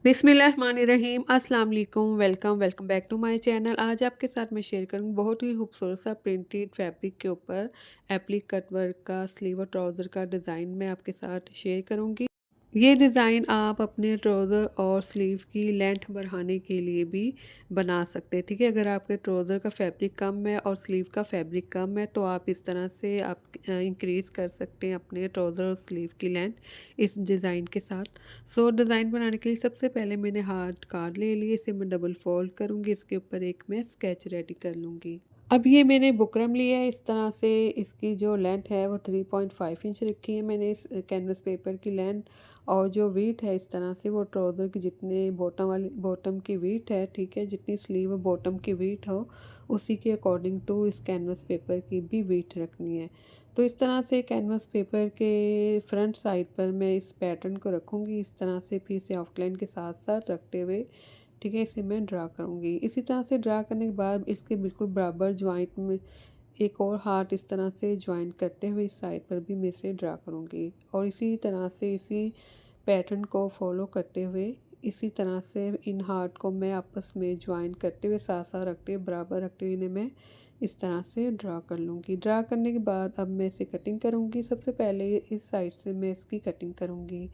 बिस्मिल्लाहिर्रहमानिर्रहीम अस्सलाम वालेकुम welcome back to my channel. आज आपके साथ मैं शेयर करूँगी बहुत ही खूबसूरत सा प्रिंटेड फैब्रिक के ऊपर एप्लिक कट वर्क का स्लीव और ट्राउज़र का डिज़ाइन मैं आपके साथ शेयर करूँगी। ये डिज़ाइन आप अपने ट्राउज़र और स्लीव की लेंथ बढ़ाने के लिए भी बना सकते हैं, ठीक है। अगर आपके ट्राउज़र का फैब्रिक कम है और स्लीव का फैब्रिक कम है तो आप इस तरह से आप इंक्रीज़ कर सकते हैं अपने ट्राउज़र और स्लीव की लेंथ इस डिज़ाइन के साथ। सो डिज़ाइन बनाने के लिए सबसे पहले मैंने हार्ड कार्ड ले लिए, इसे मैं डबल फोल्ड करूँगी, इसके ऊपर एक मैं स्केच रेडी कर लूँगी। अब ये मैंने बुकरम लिया है इस तरह से, इसकी जो लेंथ है वो 3.5 इंच रखी है मैंने इस कैनवस पेपर की लेंथ। और जो वीट है इस तरह से वो ट्राउज़र की जितने बॉटम की वीट है, ठीक है, जितनी स्लीव बॉटम की वीट हो उसी के अकॉर्डिंग टू इस कैनवस पेपर की भी वीट रखनी है। तो इस तरह से कैनवस पेपर के फ्रंट साइड पर मैं इस पैटर्न को रखूँगी इस तरह से, फिर इसे आउटलाइन के साथ साथ रखते हुए, ठीक है, इसे मैं ड्रा करूँगी। इसी तरह से ड्रा करने के बाद इसके बिल्कुल बराबर जॉइंट में एक और हार्ट इस तरह से जॉइन करते हुए इस साइड पर भी मैं इसे ड्रा करूँगी। और इसी तरह से इसी पैटर्न को फॉलो करते हुए इसी तरह से इन हार्ट को मैं आपस में जॉइन करते हुए साथ साथ रखते हुए बराबर रखते हुए इन्हें मैं इस तरह से ड्रा कर लूँगी। ड्रा करने के बाद अब मैं इसे कटिंग करूँगी। सबसे पहले इस साइड से मैं इसकी कटिंग करूँगी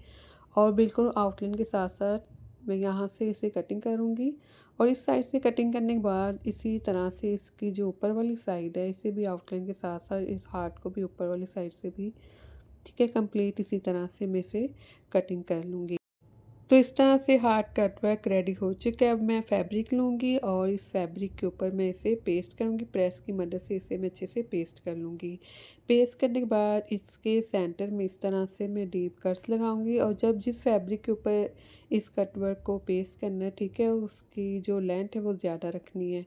और बिल्कुल आउटलाइन के साथ साथ मैं यहाँ से इसे कटिंग करूँगी। और इस साइड से कटिंग करने के बाद इसी तरह से इसकी जो ऊपर वाली साइड है इसे भी आउटलाइन के साथ साथ इस हार्ट को भी ऊपर वाली साइड से भी, ठीक है, कंप्लीट इसी तरह से मैं इसे कटिंग कर लूँगी। तो इस तरह से हार्ट कट वर्क रेडी हो चुका है। अब मैं फैब्रिक लूँगी और इस फैब्रिक के ऊपर मैं इसे पेस्ट करूँगी, प्रेस की मदद से इसे मैं अच्छे से पेस्ट कर लूँगी। पेस्ट करने के बाद इसके सेंटर में इस तरह से मैं डीप कट्स लगाऊँगी। और जब जिस फैब्रिक के ऊपर इस कट वर्क को पेस्ट करना है, ठीक है, उसकी जो लेंथ है वो ज़्यादा रखनी है।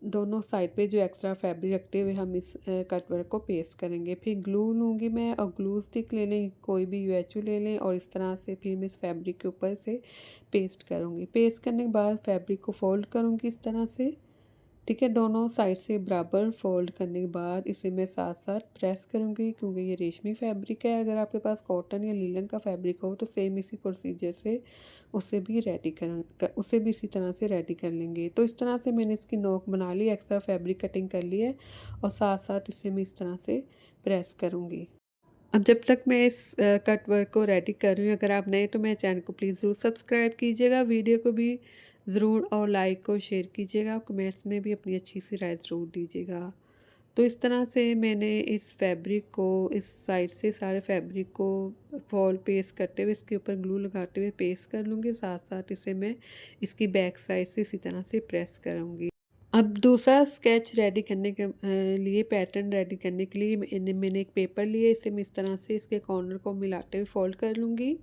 दोनों साइड पे जो एक्स्ट्रा फैब्रिक रखते हुए हम इस कट वर्क को पेस्ट करेंगे। फिर ग्लू लूँगी मैं और ग्लू स्टिक ले लें, कोई भी यूएचओ ले लें, और इस तरह से फिर मैं इस फैब्रिक के ऊपर से पेस्ट करूँगी। पेस्ट करने के बाद फैब्रिक को फोल्ड करूँगी इस तरह से, ठीक है, दोनों साइड से बराबर फोल्ड करने के बाद इसे मैं साथ साथ प्रेस करूँगी क्योंकि ये रेशमी फैब्रिक है। अगर आपके पास कॉटन या लीलन का फैब्रिक हो तो सेम इसी प्रोसीजर से उसे भी इसी तरह से रेडी कर लेंगे। तो इस तरह से मैंने इसकी नोक बना ली, एक्स्ट्रा फैब्रिक कटिंग कर ली है और साथ साथ इसे मैं इस तरह से प्रेस करूँगी। अब जब तक मैं इस कट वर्क को रेडी कर रही हूँ, अगर आप नए तो मेरे चैनल को प्लीज़ ज़रूर सब्सक्राइब कीजिएगा, वीडियो को भी ज़रूर और लाइक और शेयर कीजिएगा, कमेंट्स में भी अपनी अच्छी सी राय ज़रूर दीजिएगा। तो इस तरह से मैंने इस फैब्रिक को इस साइड से सारे फैब्रिक को फॉल पेस्ट करते हुए इसके ऊपर ग्लू लगाते हुए पेस्ट कर लूँगी, साथ साथ इसे मैं इसकी बैक साइड से इसी तरह से प्रेस करूँगी। अब दूसरा स्केच रेडी करने के लिए पैटर्न रेडी करने के लिए मैंने एक पेपर लिया, इसे मैं इस तरह से इसके कॉर्नर को मिलाते हुए फोल्ड कर लूँगी,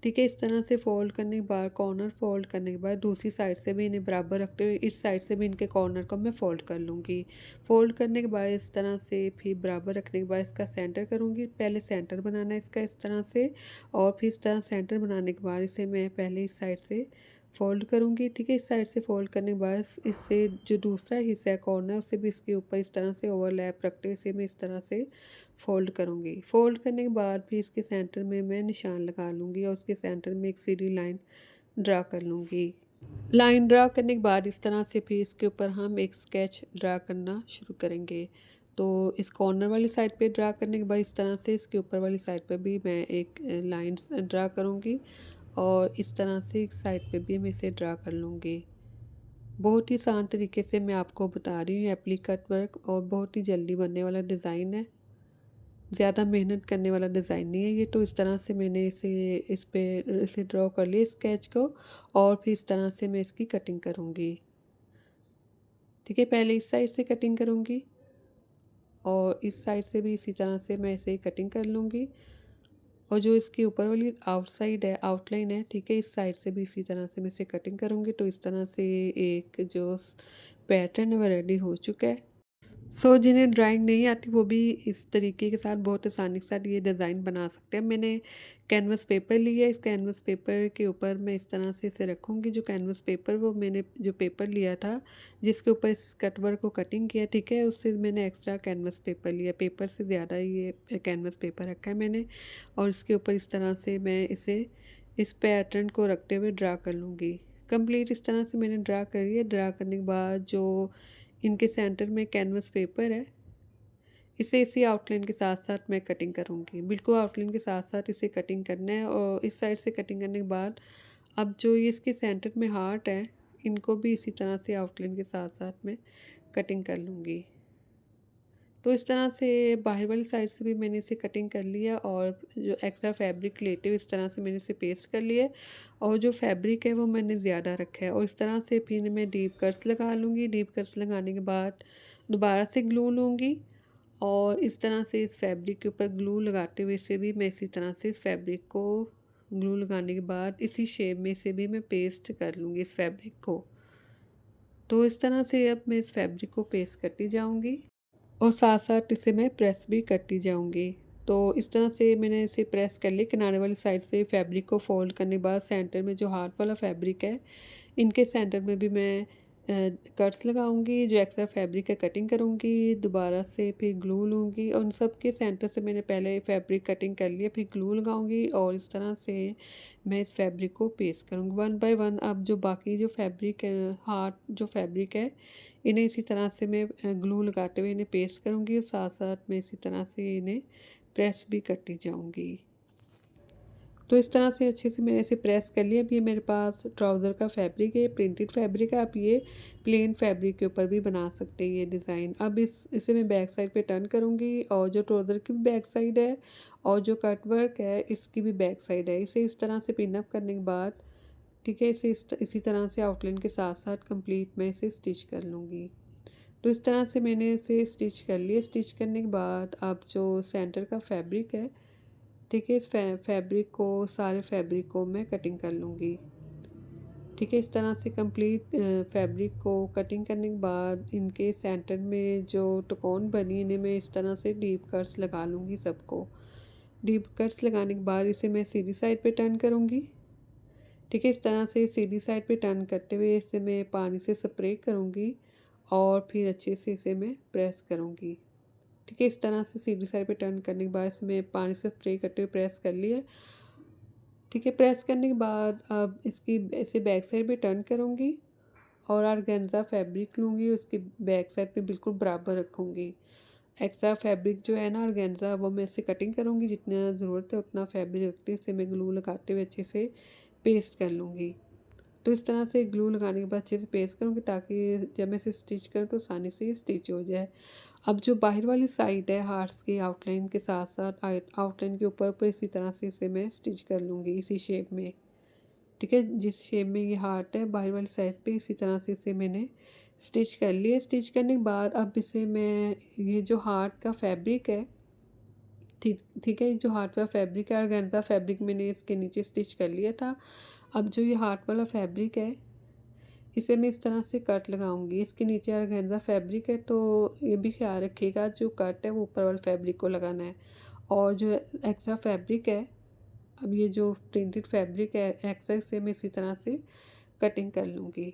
ठीक है। इस तरह से फोल्ड करने के बाद कॉर्नर फोल्ड करने के बाद दूसरी साइड से भी इन्हें बराबर रखते हुए इस साइड से भी इनके कॉर्नर को मैं फोल्ड कर लूँगी। फोल्ड करने के बाद इस तरह से फिर बराबर रखने के बाद इसका सेंटर करूँगी। पहले सेंटर बनाना है इसका इस तरह से, और फिर इस तरह सेंटर बनाने के बाद इसे मैं पहले इस साइड से फोल्ड करूँगी, ठीक है। इस साइड से फोल्ड करने के बाद इससे जो दूसरा हिस्सा है कॉर्नर उसे भी इसके ऊपर इस तरह से ओवरलैप रखते हुए इसे मैं इस तरह से फ़ोल्ड करूँगी। फ़ोल्ड करने के बाद फिर इसके सेंटर में मैं निशान लगा लूँगी और उसके सेंटर में एक सीधी लाइन ड्रा कर लूँगी। लाइन ड्रा करने के बाद इस तरह से फिर इसके ऊपर हम एक स्केच ड्रा करना शुरू करेंगे। तो इस कॉर्नर वाली साइड पे ड्रा करने के बाद इस तरह से इसके ऊपर वाली साइड पे भी मैं एक लाइन्स ड्रा करूँगी और इस तरह से इस साइड पे भी मैं इसे ड्रा कर लूँगी। बहुत ही आसान तरीके से मैं आपको बता रही हूँ एप्लिक कट वर्क, और बहुत ही जल्दी बनने वाला डिज़ाइन है। ज़्यादा मेहनत करने वाला डिज़ाइन नहीं है ये। तो इस तरह से मैंने इसे ड्रॉ कर लिया स्केच को, और फिर इस तरह से मैं इसकी कटिंग करूँगी, ठीक है। पहले इस साइड से कटिंग करूँगी और इस साइड से भी इसी तरह से मैं इसे कटिंग कर लूँगी। और जो इसके ऊपर वाली आउटसाइड है, आउटलाइन है, ठीक है, इस साइड से भी इसी तरह से मैं इसे कटिंग करूँगी। तो इस तरह से एक जो पैटर्न है वो रेडी हो चुका है। जिन्हें ड्राइंग नहीं आती वो भी इस तरीके के साथ बहुत आसानी के साथ ये डिज़ाइन बना सकते हैं। मैंने कैनवस पेपर लिया है, इस कैनवस पेपर के ऊपर मैं इस तरह से इसे रखूँगी। जो कैनवस पेपर वो मैंने जो पेपर लिया था जिसके ऊपर इस कट वर्क को कटिंग किया, ठीक है, उससे मैंने एक्स्ट्रा कैनवस पेपर लिया, पेपर से ज़्यादा ये कैनवस पेपर रखा है मैंने। और इसके ऊपर इस तरह से मैं इसे इस पैटर्न को रखते हुए ड्रा कर लूँगी। कंप्लीट इस तरह से मैंने ड्रा कर लिया। ड्रा करने के बाद जो इनके सेंटर में कैनवस पेपर है, इसे इसी आउटलाइन के साथ-साथ मैं कटिंग करूँगी। बिल्कुल आउटलाइन के साथ-साथ इसे कटिंग करना है और इस साइड से कटिंग करने के बाद अब जो ये इसके सेंटर में हार्ट है, इनको भी इसी तरह से आउटलाइन के साथ-साथ मैं कटिंग कर लूँगी। तो इस तरह से बाहर वाली साइड से भी मैंने इसे कटिंग कर लिया और जो एक्स्ट्रा फैब्रिक लेते हुए इस तरह से मैंने इसे पेस्ट कर लिया और जो फैब्रिक है वो मैंने ज़्यादा रखा है और इस तरह से फिर मैं डीप कट्स लगा लूँगी। डीप कट्स लगाने के बाद दोबारा से ग्लू लूँगी और इस तरह से इस फैब्रिक के ऊपर ग्लू लगाते हुए से भी मैं इसी तरह से इस फैब्रिक को ग्लू लगाने के बाद इसी शेप में से भी मैं पेस्ट कर लूँगी इस फैब्रिक को। तो इस तरह से अब मैं इस फैब्रिक को पेस्ट करती जाऊँगी और साथ-साथ इसे मैं प्रेस भी करती जाऊँगी। तो इस तरह से मैंने इसे प्रेस कर लिया किनारे वाली साइड से फैब्रिक को फ़ोल्ड करने के बाद सेंटर में जो हार्ट वाला फैब्रिक है, इनके सेंटर में भी मैं कट्स लगाऊँगी, जो एक्स्ट्रा फैब्रिक है कटिंग करूँगी, दोबारा से फिर ग्लू लूँगी और उन सब के सेंटर से मैंने पहले फैब्रिक कटिंग कर लिया, फिर ग्लू लगाऊँगी और इस तरह से मैं इस फैब्रिक को पेस्ट करूँगी वन बाय वन। अब जो बाकी जो फैब्रिक है, हार्ट जो फैब्रिक है, इन्हें इसी तरह से मैं ग्लू लगाते हुए इन्हें पेस्ट करूँगी और साथ-साथ मैं इसी तरह से इन्हें प्रेस भी करती जाऊँगी। तो इस तरह से अच्छे से मैंने इसे प्रेस कर लिया। अब ये मेरे पास ट्राउज़र का फैब्रिक है, प्रिंटेड फैब्रिक है। आप ये प्लेन फैब्रिक के ऊपर भी बना सकते हैं ये डिज़ाइन। अब इसे मैं बैक साइड पे टर्न करूँगी और जो ट्राउज़र की भी बैक साइड है और जो कट वर्क है इसकी भी बैक साइड है। इसे इस तरह से पिन अप करने के बाद ठीक है, इसे इसी तरह से आउटलाइन के साथ-साथ कंप्लीट मैं इसे स्टिच कर लूँगी। तो इस तरह से मैंने इसे स्टिच कर लिया। स्टिच करने के बाद अब जो सेंटर का फैब्रिक है, ठीक है, इस फैब्रिक को सारे फैब्रिक को मैं कटिंग कर लूँगी। ठीक है, इस तरह से कंप्लीट फैब्रिक को कटिंग करने के बाद इनके सेंटर में जो टकोन बनी इन्हें मैं इस तरह से डीप कट्स लगा लूँगी सबको। डीप कट्स लगाने के बाद इसे मैं सीधी साइड पे टर्न करूँगी। ठीक है, इस तरह से सीधी साइड पे टर्न करते हुए इसे मैं पानी से स्प्रे करूँगी और फिर अच्छे से इसे मैं प्रेस करूँगी। ठीक है, इस तरह से सीधी साइड पे टर्न करने के बाद इसमें पानी से स्प्रे करते हुए प्रेस कर लिया। ठीक है, प्रेस करने के बाद अब इसकी इसे बैक साइड पे टर्न करूँगी और ऑर्गेन्जा फैब्रिक लूँगी, उसकी बैक साइड पे बिल्कुल बराबर रखूँगी। एक्स्ट्रा फैब्रिक जो है ना ऑर्गेन्जा वो मैं इससे कटिंग करूँगी, जितना ज़रूरत है उतना फैब्रिक रखते इसे मैं ग्लू लगाते हुए अच्छे से पेस्ट कर लूँगी। तो इस तरह से ग्लू लगाने के बाद अच्छे से पेस्ट करूँगी ताकि जब मैं इसे स्टिच करूँ तो आसानी से ये स्टिच हो जाए। अब जो बाहर वाली साइड है हार्ट्स की आउटलाइन के साथ-साथ आउटलाइन के ऊपर इसी तरह से इसे मैं स्टिच कर लूँगी इसी शेप में। ठीक है, जिस शेप में ये हार्ट है बाहर वाली साइड पे इसी तरह से इसे मैंने स्टिच कर लिया। स्टिच करने के बाद अब इसे मैं ये जो हार्ट का फैब्रिक है, ठीक ठीक है, जो हार्ट का फैब्रिक है ऑर्गेन्जा फैब्रिक मैंने इसके नीचे स्टिच कर लिया था। अब जो ये हार्ट वाला फैब्रिक है इसे मैं इस तरह से कट लगाऊंगी। इसके नीचे ऑर्गेन्जा फैब्रिक है तो ये भी ख्याल रखिएगा जो कट है वो ऊपर वाले फैब्रिक को लगाना है और जो एक्स्ट्रा फैब्रिक है, अब ये जो प्रिंटेड फैब्रिक है एक्स्ट्रा से मैं इसी तरह से कटिंग कर लूँगी।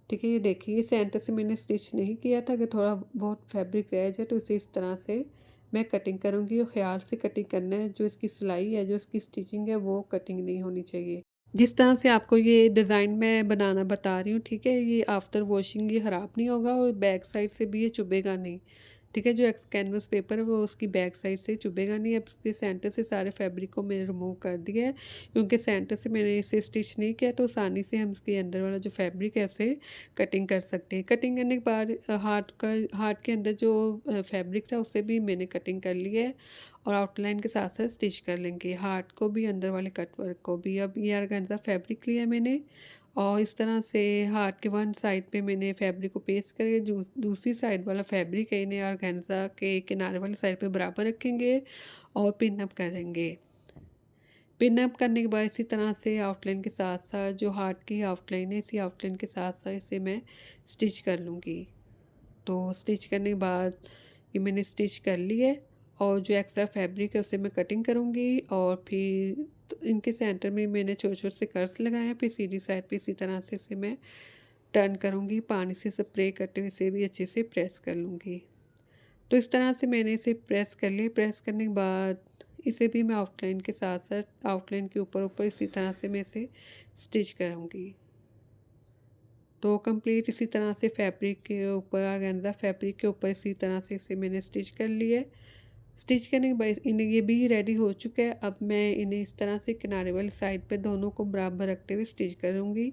ठीक है, ये देखिए ये सेंटर से मैंने स्टिच नहीं किया था, अगर थोड़ा बहुत फैब्रिक रह जाए तो इसे इस तरह से मैं कटिंग करूँगी और ख़्याल से कटिंग करना है। जो इसकी सिलाई है, जो इसकी स्टिचिंग है वो कटिंग नहीं होनी चाहिए। जिस तरह से आपको ये डिज़ाइन मैं बनाना बता रही हूँ, ठीक है, ये आफ्टर वॉशिंग ये ख़राब नहीं होगा और बैक साइड से भी ये चुभेगा नहीं। ठीक है, जो एक्स कैनवस पेपर है वो उसकी बैक साइड से चुभेगा नहीं। अब इसके सेंटर से सारे फैब्रिक को मैंने रिमूव कर दिया है क्योंकि सेंटर से मैंने इसे स्टिच नहीं किया तो आसानी से हम इसके अंदर वाला जो फैब्रिक है उसे कटिंग कर सकते हैं। कटिंग करने के बाद हार्ट के अंदर जो फैब्रिक था उसे भी मैंने कटिंग कर लिया है और आउटलाइन के साथ साथ स्टिच कर लेंगे हार्ट को भी, अंदर वाले कट वर्क को भी। अब ये ऑर्गेन्जा फैब्रिक लिया मैंने और इस तरह से हार्ट के वन साइड पे मैंने फैब्रिक को पेस्ट करके जो दूसरी साइड वाला फैब्रिक है इन्हें ऑर्गेन्जा के किनारे वाली साइड पे बराबर रखेंगे और पिन अप करेंगे। पिन अप करने के बाद इसी तरह से आउटलाइन के साथ साथ जो हार्ट की आउटलाइन है इसी आउटलाइन के साथ साथ इसे मैं स्टिच कर लूँगी। तो स्टिच करने के बाद ये मैंने स्टिच कर ली है और जो एक्स्ट्रा फैब्रिक है उसे मैं कटिंग करूँगी और फिर तो इनके सेंटर में मैंने छोटे-छोटे से कर्व्स लगाए हैं, फिर सीधी साइड पे इसी तरह से इसे मैं टर्न करूँगी, पानी से स्प्रे करते हुए इसे भी अच्छे से प्रेस कर लूँगी। तो इस तरह से मैंने इसे प्रेस कर लिया। प्रेस करने के बाद इसे भी मैं आउटलाइन के साथ साथ आउटलाइन के ऊपर ऊपर इसी तरह से मैं इसे स्टिच करूँगी। तो कंप्लीट इसी तरह से फैब्रिक के ऊपर, ऑर्गेन्जा फैब्रिक के ऊपर इसी तरह से इसे मैंने स्टिच कर लिया है। स्टिच करने के बाद इन्हें ये भी रेडी हो चुका है। अब मैं इन्हें इस तरह से किनारे वाली साइड पे दोनों को बराबर रखते हुए स्टिच करूँगी।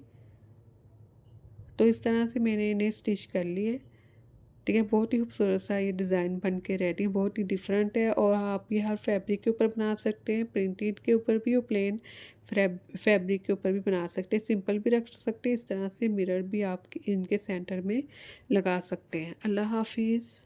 तो इस तरह से मैंने इन्हें स्टिच कर लिए। ठीक है, बहुत ही खूबसूरत सा ये डिज़ाइन बन के रेडी, बहुत ही डिफरेंट है और आप ये हर फैब्रिक के ऊपर बना सकते हैं, प्रिंटेड के ऊपर भी और प्लेन फैब्रिक के ऊपर भी बना सकते हैं, सिंपल भी रख सकते हैं। इस तरह से मिरर भी आप इनके सेंटर में लगा सकते हैं। अल्लाह हाफिज़।